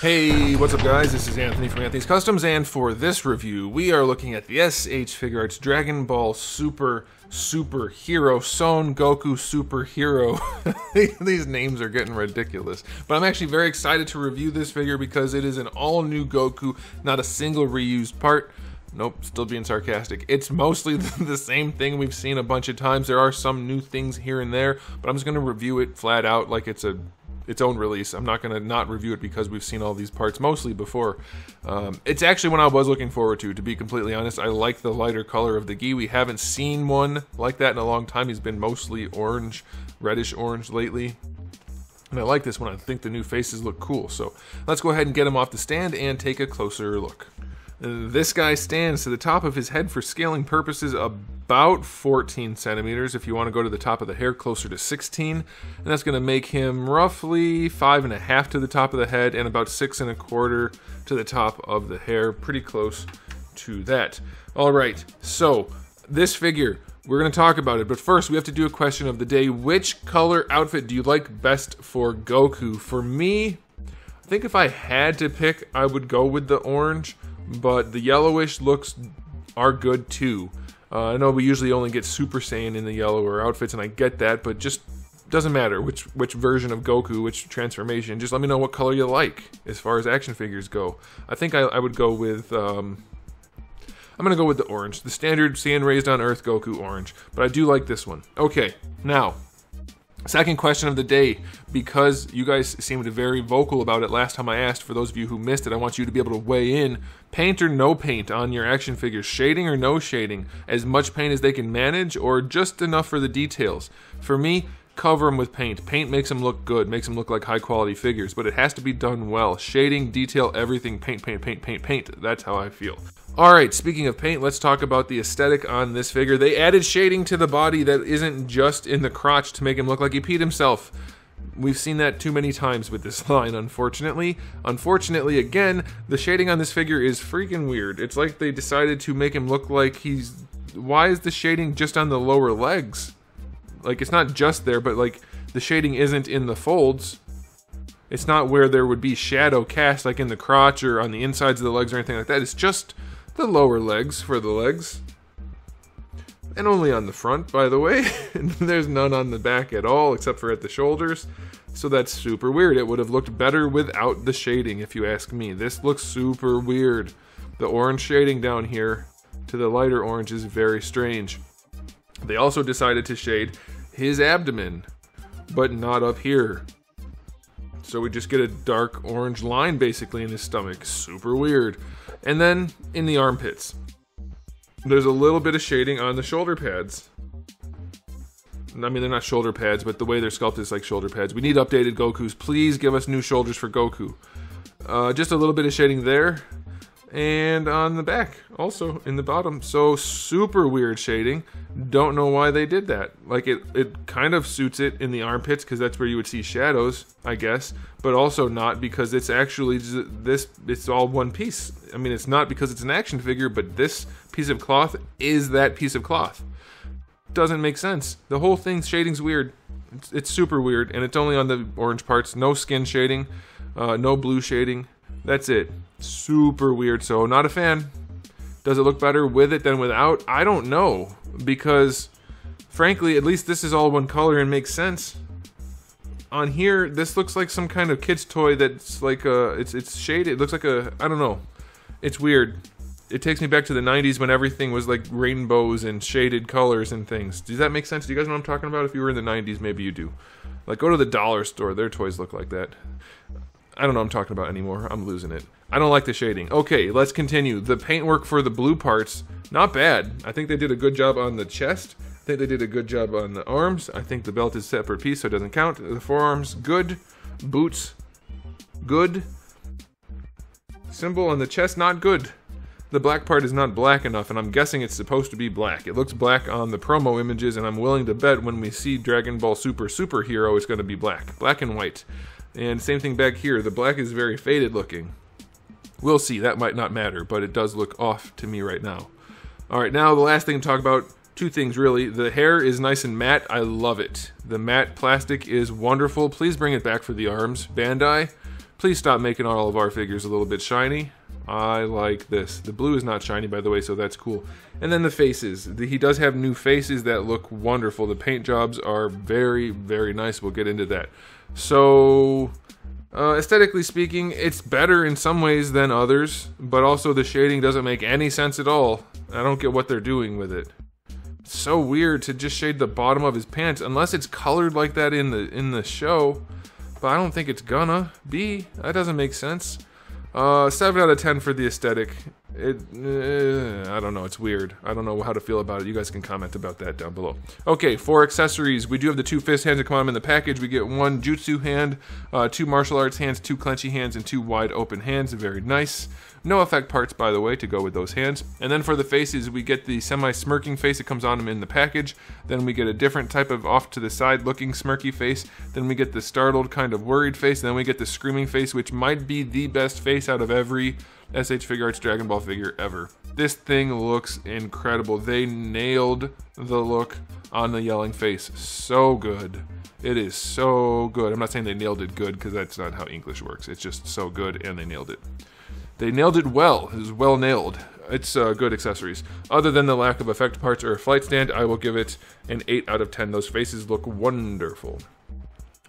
Hey, what's up guys? This is Anthony from Anthony's Customs, and for this review, we are looking at the SH Figuarts Dragon Ball Superhero Son Goku Superhero. These names are getting ridiculous. But I'm actually very excited to review this figure because it is an all-new Goku, not a single reused part. Nope, still being sarcastic. It's mostly the same thing we've seen a bunch of times. There are some new things here and there, but I'm just going to review it flat out like it's its own release. I'm not going to not review it because we've seen all these parts mostly before. It's actually one I was looking forward to be completely honest. I like the lighter color of the gi. We haven't seen one like that in a long time. He's been mostly orange, reddish orange lately. And I like this one. I think the new faces look cool. So let's go ahead and get him off the stand and take a closer look. This guy stands to the top of his head for scaling purposes about 14 centimeters. If you want to go to the top of the hair, closer to 16. And that's going to make him roughly 5.5 to the top of the head and about 6.25 to the top of the hair. Pretty close to that. All right, so this figure, we're going to talk about it. But first, we have to do a question of the day. Which color outfit do you like best for Goku? For me, I think if I had to pick, I would go with the orange. But the yellowish looks are good too. I know we usually only get Super Saiyan in the yellower outfits, and I get that, but just doesn't matter which version of Goku, which transformation. Just let me know what color you like as far as action figures go. I think I would go with I'm gonna go with the orange, the standard Saiyan Raised on Earth Goku orange. But I do like this one. Okay, now. Second question of the day, because you guys seemed very vocal about it last time I asked. For those of you who missed it, I want you to be able to weigh in. Paint or no paint on your action figures? Shading or no shading? As much paint as they can manage, or just enough for the details? For me, cover them with paint. Paint makes them look good, makes them look like high quality figures, but it has to be done well. Shading, detail, everything, paint, paint, paint, paint, paint. That's how I feel. Alright, speaking of paint, let's talk about the aesthetic on this figure. They added shading to the body that isn't just in the crotch to make him look like he peed himself. We've seen that too many times with this line, unfortunately. Unfortunately, again, the shading on this figure is freaking weird. It's like they decided to make him look like he's... Why is the shading just on the lower legs? Like, it's not just there, but like, the shading isn't in the folds. It's not where there would be shadow cast, like in the crotch or on the insides of the legs or anything like that. It's just the lower legs for the legs. And only on the front, by the way. There's none on the back at all, except for at the shoulders. So that's super weird. It would have looked better without the shading, if you ask me. This looks super weird. The orange shading down here to the lighter orange is very strange. They also decided to shade his abdomen, but not up here. So we just get a dark orange line basically in his stomach. Super weird. And then in the armpits, there's a little bit of shading on the shoulder pads. I mean, they're not shoulder pads, but the way they're sculpted is like shoulder pads. We need updated Gokus. Please give us new shoulders for Goku. Just a little bit of shading there. And on the back, also in the bottom. So super weird shading. Don't know why they did that. Like it kind of suits it in the armpits because that's where you would see shadows, I guess. But also not because it's actually it's all one piece. I mean, it's not because it's an action figure, but this piece of cloth is that piece of cloth. Doesn't make sense. The whole thing's shading's weird. It's super weird, and it's only on the orange parts. No skin shading, no blue shading. That's it. Super weird, so not a fan. Does it look better with it than without? I don't know, because frankly, at least this is all one color and makes sense. On here, this looks like some kind of kid's toy that's like it's shaded. It looks like I don't know. It's weird. It takes me back to the 90s when everything was like rainbows and shaded colors and things. Does that make sense? Do you guys know what I'm talking about? If you were in the 90s, maybe you do. Like, go to the dollar store. Their toys look like that. I don't know what I'm talking about anymore. I'm losing it. I don't like the shading. Okay, let's continue. The paintwork for the blue parts, not bad. I think they did a good job on the chest. I think they did a good job on the arms. I think the belt is a separate piece, so it doesn't count. The forearms, good. Boots, good. Symbol on the chest, not good. The black part is not black enough, and I'm guessing it's supposed to be black. It looks black on the promo images, and I'm willing to bet when we see Dragon Ball Superhero, it's going to be black. Black and white. And same thing back here. The black is very faded looking. We'll see. That might not matter, but it does look off to me right now. Alright, now the last thing to talk about, two things really. The hair is nice and matte. I love it. The matte plastic is wonderful. Please bring it back for the arms. Bandai, Please stop making all of our figures a little bit shiny. I like this. The blue is not shiny, by the way, so that's cool. And then the faces. He does have new faces that look wonderful. The paint jobs are very, very nice. We'll get into that. So, aesthetically speaking, it's better in some ways than others, but also the shading doesn't make any sense at all. I don't get what they're doing with it. It's so weird to just shade the bottom of his pants, unless it's colored like that in the show. But I don't think it's gonna be. That doesn't make sense. 7 out of 10 for the aesthetic. I don't know, it's weird. I don't know how to feel about it. You guys can comment about that down below. Okay, for accessories, we do have the 2 fist hands that come on in the package. We get 1 jutsu hand, 2 martial arts hands, 2 clenchy hands, and 2 wide open hands. Very nice. No effect parts, by the way, to go with those hands. And then for the faces, we get the semi-smirking face that comes on them in the package. Then we get a different type of off-to-the-side looking smirky face. Then we get the startled kind of worried face. And then we get the screaming face, which might be the best face out of every SH Figuarts Dragon Ball figure ever. This thing looks incredible. They nailed the look on the yelling face. So good. It is so good. I'm not saying they nailed it good, because that's not how English works. It's just so good, and they nailed it. They nailed it well. It was well nailed. It's good accessories. Other than the lack of effect parts or a flight stand, I will give it an 8 out of 10. Those faces look wonderful.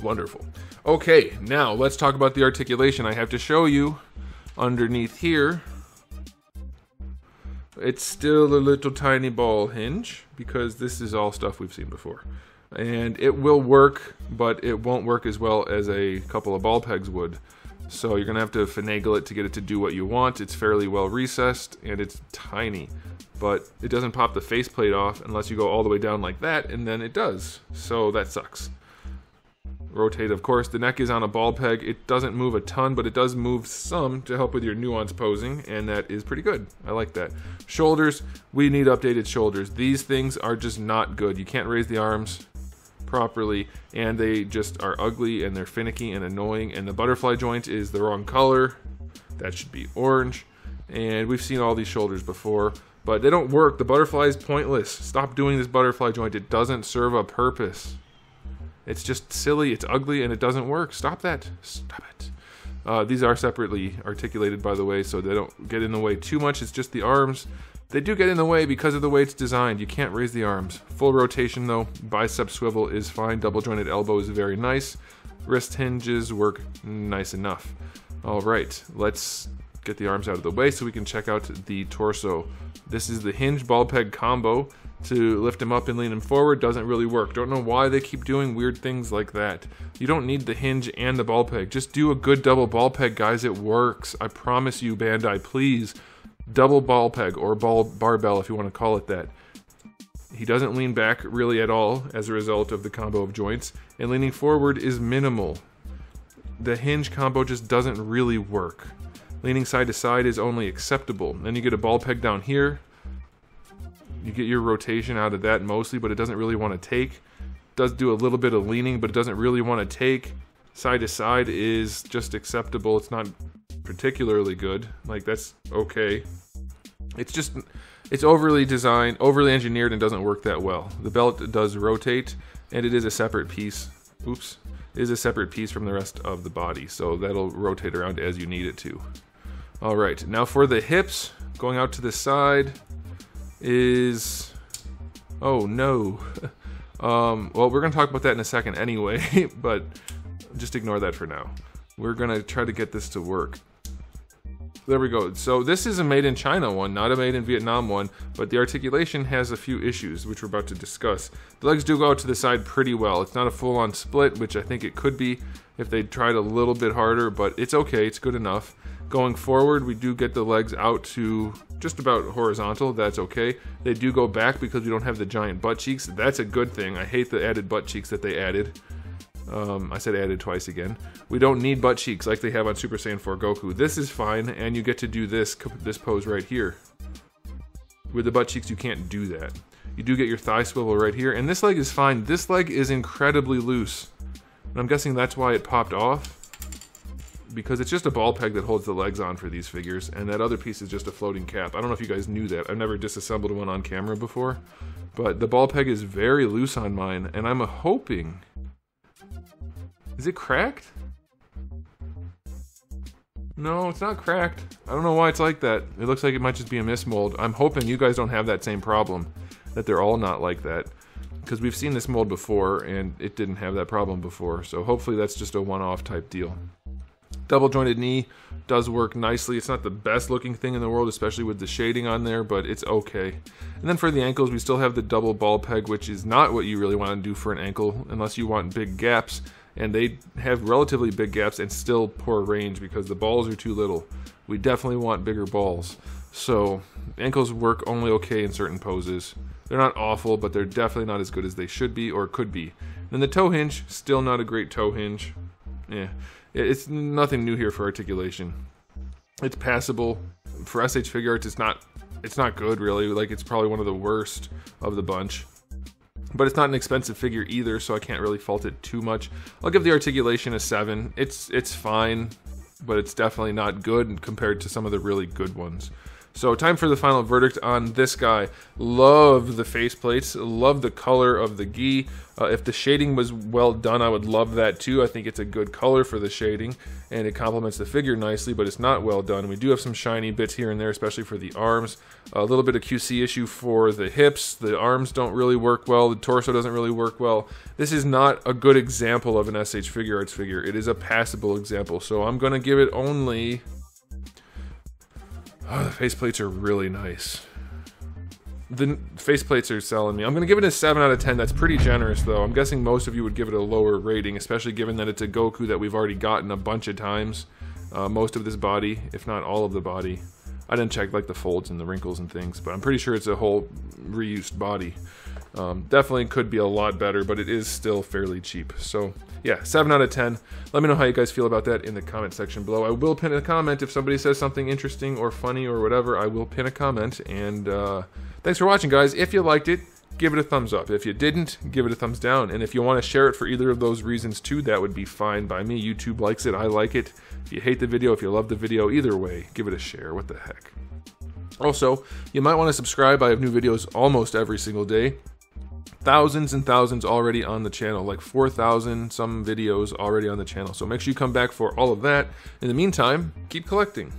Wonderful. Okay, now let's talk about the articulation. I have to show you underneath here. It's still a little tiny ball hinge, because this is all stuff we've seen before. And it will work, but it won't work as well as a couple of ball pegs would. So you're going to have to finagle it to get it to do what you want. It's fairly well recessed, and it's tiny. But it doesn't pop the faceplate off unless you go all the way down like that, and then it does. So that sucks. Rotate, of course. The neck is on a ball peg. It doesn't move a ton, but it does move some to help with your nuance posing, and that is pretty good. I like that. Shoulders, we need updated shoulders. These things are just not good. You can't raise the arms properly, and they just are ugly, and they're finicky and annoying, and the butterfly joint is the wrong color. That should be orange. And we've seen all these shoulders before, but they don't work. The butterfly is pointless. Stop doing this butterfly joint. It doesn't serve a purpose. It's just silly, it's ugly, and it doesn't work. Stop that. Stop it. These are separately articulated, by the way, so they don't get in the way too much. It's just the arms. They do get in the way because of the way it's designed. You can't raise the arms. Full rotation, though. Bicep swivel is fine. Double jointed elbow is very nice. Wrist hinges work nice enough. All right, let's get the arms out of the way so we can check out the torso. This is the hinge ball peg combo. To lift him up and lean him forward doesn't really work. Don't know why they keep doing weird things like that. You don't need the hinge and the ball peg. Just do a good double ball peg, guys. It works. I promise you, Bandai, please. Double ball peg, or barbell if you want to call it that. He doesn't lean back really at all as a result of the combo of joints, and leaning forward is minimal. The hinge combo just doesn't really work. Leaning side to side is only acceptable. Then you get a ball peg down here. You get your rotation out of that mostly, but it doesn't really want to take. It does do a little bit of leaning, but it doesn't really want to take. Side to side is just acceptable. It's not particularly good. Like, that's okay. It's overly designed, overly engineered, and doesn't work that well. The belt does rotate, and it is a separate piece. Oops. It is a separate piece from the rest of the body, so that'll rotate around as you need it to. All right, now for the hips, going out to the side is... Oh, no. Well, we're going to talk about that in a second anyway, but just ignore that for now. We're going to try to get this to work. There we go. So this is a made in China one, not a made in Vietnam one, but the articulation has a few issues, which we're about to discuss. The legs do go out to the side pretty well. It's not a full-on split, which I think it could be if they tried a little bit harder, but it's okay. It's good enough. Going forward, we do get the legs out to just about horizontal. That's okay. They do go back because we don't have the giant butt cheeks. That's a good thing. I hate the added butt cheeks that they added. I said added twice again. We don't need butt cheeks like they have on Super Saiyan 4 Goku. This is fine, and you get to do this pose right here. With the butt cheeks, you can't do that. You do get your thigh swivel right here, and this leg is fine. This leg is incredibly loose. And I'm guessing that's why it popped off. Because it's just a ball peg that holds the legs on for these figures, and that other piece is just a floating cap. I don't know if you guys knew that. I've never disassembled one on camera before. But the ball peg is very loose on mine, and I'm hoping... Is it cracked? No, it's not cracked. I don't know why it's like that. It looks like it might just be a mismold. I'm hoping you guys don't have that same problem, that they're all not like that. Because we've seen this mold before, and it didn't have that problem before. So hopefully that's just a one-off type deal. Double jointed knee does work nicely. It's not the best looking thing in the world, especially with the shading on there, but it's okay. And then for the ankles, we still have the double ball peg, which is not what you really want to do for an ankle unless you want big gaps. And they have relatively big gaps and still poor range because the balls are too little. We definitely want bigger balls. So ankles work only okay in certain poses. They're not awful, but they're definitely not as good as they should be or could be. And the toe hinge, still not a great toe hinge. Yeah, it's nothing new here for articulation. It's passable. For SH Figuarts, it's not good really. Like, it's probably one of the worst of the bunch. But it's not an expensive figure either, so I can't really fault it too much. I'll give the articulation a 7. It's fine, but it's definitely not good compared to some of the really good ones. So time for the final verdict on this guy. Love the faceplates, love the color of the gi. If the shading was well done, I would love that too. I think it's a good color for the shading, and it complements the figure nicely, but it's not well done. We do have some shiny bits here and there, especially for the arms. A little bit of QC issue for the hips. The arms don't really work well. The torso doesn't really work well. This is not a good example of an SH Figuarts figure. It is a passable example, so I'm going to give it only... Oh, the faceplates are really nice. The faceplates are selling me. I'm going to give it a 7 out of 10. That's pretty generous, though. I'm guessing most of you would give it a lower rating, especially given that it's a Goku that we've already gotten a bunch of times. Most of this body, if not all of the body. I didn't check like the folds and the wrinkles and things, but I'm pretty sure it's a whole reused body. Definitely could be a lot better, but it is still fairly cheap. So yeah, 7 out of 10. Let me know how you guys feel about that in the comment section below. I will pin a comment if somebody says something interesting or funny or whatever. I will pin a comment. And thanks for watching, guys. If you liked it, give it a thumbs up. If you didn't, give it a thumbs down. And if you want to share it for either of those reasons too, that would be fine by me. YouTube likes it. I like it. If you hate the video, if you love the video, either way, give it a share. What the heck? Also, you might want to subscribe. I have new videos almost every single day. Thousands and thousands already on the channel, like 4,000 some videos already on the channel. So make sure you come back for all of that. In the meantime, keep collecting.